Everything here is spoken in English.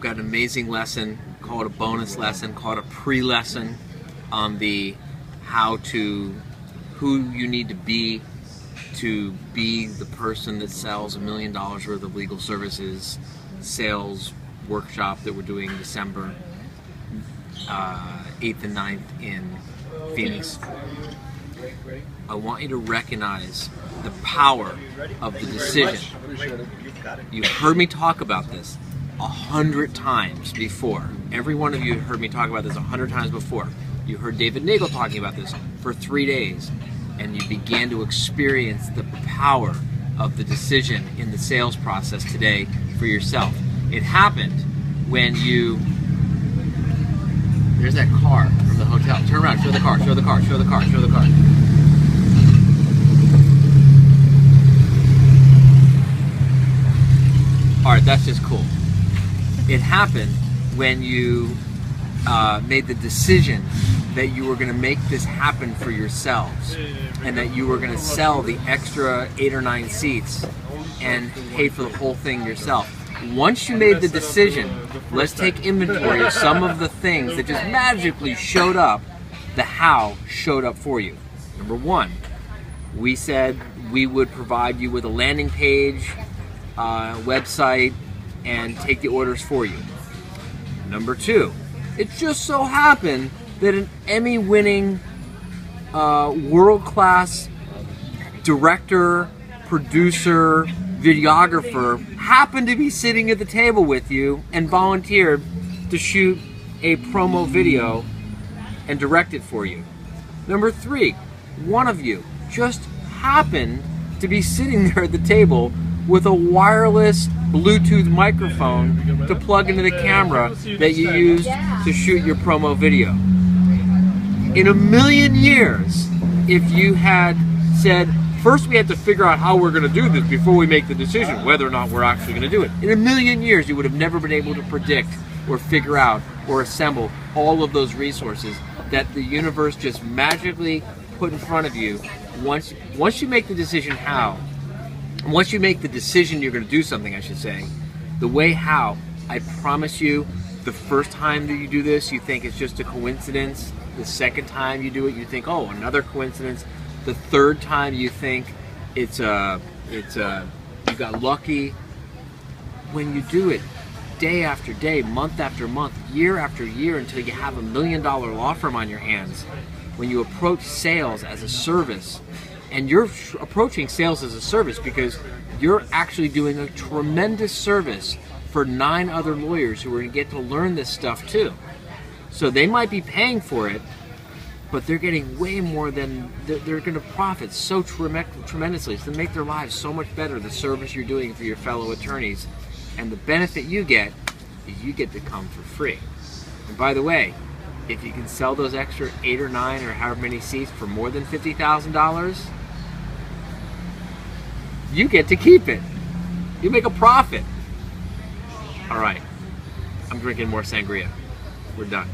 got an amazing lesson, call it a bonus lesson, call it a pre-lesson on the who you need to be the person that sells $1 million worth of legal services sales workshop that we're doing December 8th and 9th in Phoenix. I want you to recognize the power of the decision. You've heard me talk about this 100 times before. Every one of you heard me talk about this 100 times before. You heard David Nagel talking about this for 3 days, and you began to experience the power of the decision in the sales process today for yourself. It happened when you... There's that car from the hotel. Turn around, show the car, show the car, show the car, show the car. Alright, that's just cool. It happened when you made the decision that you were going to make this happen for yourselves and that you were going to sell the extra 8 or 9 seats and pay for the whole thing yourself. Once you made the decision, let's take inventory of some of the things that just magically showed up. The how showed up for you. Number 1, we said we would provide you with a landing page, website, and take the orders for you. Number 2, it just so happened that an Emmy-winning world-class director, producer, videographer happened to be sitting at the table with you and volunteered to shoot a promo video and direct it for you. Number 3, one of you just happened to be sitting there at the table with a wireless Bluetooth microphone to plug into the camera that you used to shoot your promo video. In a million years, if you had said, first we had to figure out how we're going to do this before we make the decision whether or not we're actually going to do it. In a million years, you would have never been able to predict or figure out or assemble all of those resources that the universe just magically put in front of you. Once you make the decision how, once you make the decision you're going to do something, I should say, the way how, I promise you, the first time that you do this, you think it's just a coincidence. The second time you do it, you think, oh, another coincidence. The third time you think you got lucky. When you do it day after day, month after month, year after year, until you have $1 million law firm on your hands, when you approach sales as a service, and you're approaching sales as a service because you're actually doing a tremendous service for 9 other lawyers who are going to get to learn this stuff too. So they might be paying for it, but they're getting way more than, they're going to profit so tremendously. It's going to make their lives so much better, the service you're doing for your fellow attorneys. And the benefit you get is you get to come for free. And by the way, if you can sell those extra 8 or 9 or however many seats for more than $50,000, you get to keep it. You make a profit. All right, I'm drinking more sangria. We're done.